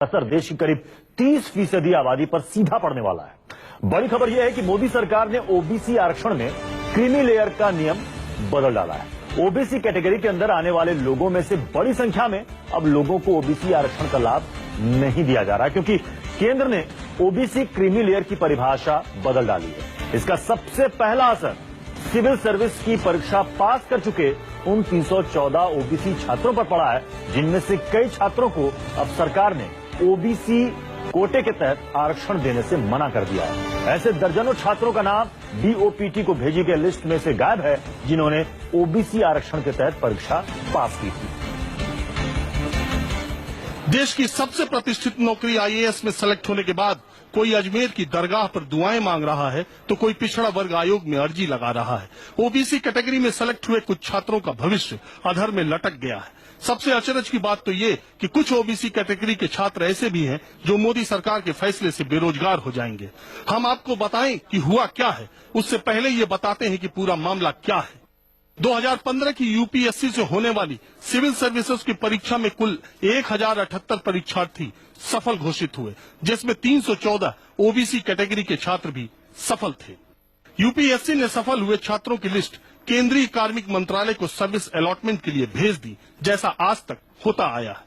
असर देश की करीब 30% आबादी पर सीधा पड़ने वाला है। बड़ी खबर यह है कि मोदी सरकार ने ओबीसी आरक्षण में क्रीमी लेयर का नियम बदल डाला है। ओबीसी कैटेगरी के अंदर आने वाले लोगों में से बड़ी संख्या में अब लोगों को ओबीसी आरक्षण का लाभ नहीं दिया जा रहा है, क्योंकि केंद्र ने ओबीसी क्रीमी लेयर की परिभाषा बदल डाली है। इसका सबसे पहला असर सिविल सर्विस की परीक्षा पास कर चुके उन 314 ओबीसी छात्रों पर पड़ा है, जिनमें से कई छात्रों को अब सरकार ने ओबीसी कोटे के तहत आरक्षण देने से मना कर दिया है। ऐसे दर्जनों छात्रों का नाम डीओपीटी को भेजी गई लिस्ट में से गायब है, जिन्होंने ओबीसी आरक्षण के तहत परीक्षा पास की थी। देश की सबसे प्रतिष्ठित नौकरी आईएएस में सेलेक्ट होने के बाद कोई अजमेर की दरगाह पर दुआएं मांग रहा है, तो कोई पिछड़ा वर्ग आयोग में अर्जी लगा रहा है। ओबीसी कैटेगरी में सेलेक्ट हुए कुछ छात्रों का भविष्य अधर में लटक गया है। सबसे अचरज की बात तो ये कि कुछ ओबीसी कैटेगरी के छात्र ऐसे भी हैं जो मोदी सरकार के फैसले से बेरोजगार हो जाएंगे। हम आपको बताएं कि हुआ क्या है, उससे पहले ये बताते हैं कि पूरा मामला क्या है। 2015 की यूपीएससी से होने वाली सिविल सर्विसेज की परीक्षा में कुल 1078 परीक्षार्थी सफल घोषित हुए, जिसमें 314 ओबीसी कैटेगरी के छात्र भी सफल थे। यूपीएससी ने सफल हुए छात्रों की लिस्ट केंद्रीय कार्मिक मंत्रालय को सर्विस अलॉटमेंट के लिए भेज दी, जैसा आज तक होता आया है।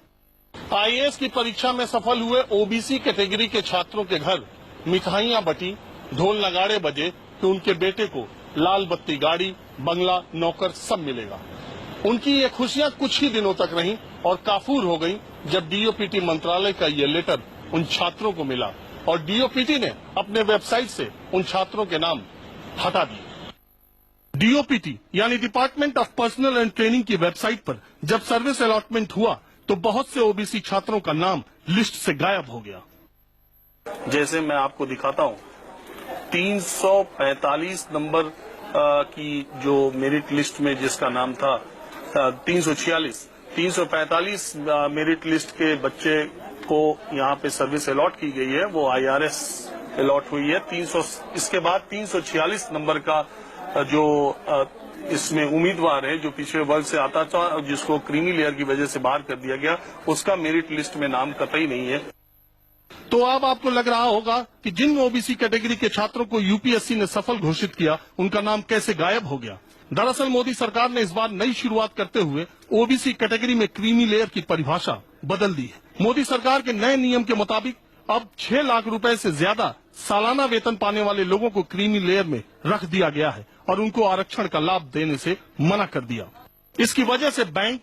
आईएएस की परीक्षा में सफल हुए ओबीसी कैटेगरी के छात्रों के घर मिठाइयां बटी, ढोल नगाड़े बजे कि उनके बेटे को लाल बत्ती गाड़ी, बंगला, नौकर सब मिलेगा। उनकी ये खुशियां कुछ ही दिनों तक रहीं और काफूर हो गईं जब डीओपीटी मंत्रालय का ये लेटर उन छात्रों को मिला और डीओपीटी ने अपने वेबसाइट से उन छात्रों के नाम हटा दिए। डीओपीटी यानी department of personal and training की वेबसाइट पर जब सर्विस अलॉटमेंट हुआ तो बहुत से ओबीसी छात्रों का नाम लिस्ट से गायब हो गया। जैसे मैं आपको दिखाता हूँ, 345 नंबर की जो मेरिट लिस्ट में जिसका नाम था 345 मेरिट लिस्ट के बच्चे को यहाँ पे सर्विस अलॉट की गई है, वो आईआरएस अलॉट हुई है। 300 इसके बाद 346 नंबर का जो इसमें उम्मीदवार है जो पिछड़े वर्ग से आता था, जिसको क्रीमी लेयर की वजह से बाहर कर दिया गया, उसका मेरिट लिस्ट में नाम कतई नहीं है। तो अब आपको लग रहा होगा कि जिन ओबीसी कैटेगरी के छात्रों को यूपीएससी ने सफल घोषित किया, उनका नाम कैसे गायब हो गया। दरअसल मोदी सरकार ने इस बार नई शुरुआत करते हुए ओबीसी कैटेगरी में क्रीमी लेयर की परिभाषा बदल दी है। मोदी सरकार के नए नियम के मुताबिक अब 6 लाख रुपए से ज्यादा सालाना वेतन पाने वाले लोगों को क्रीमी लेयर में रख दिया गया है और उनको आरक्षण का लाभ देने से मना कर दिया। इसकी वजह से बैंक,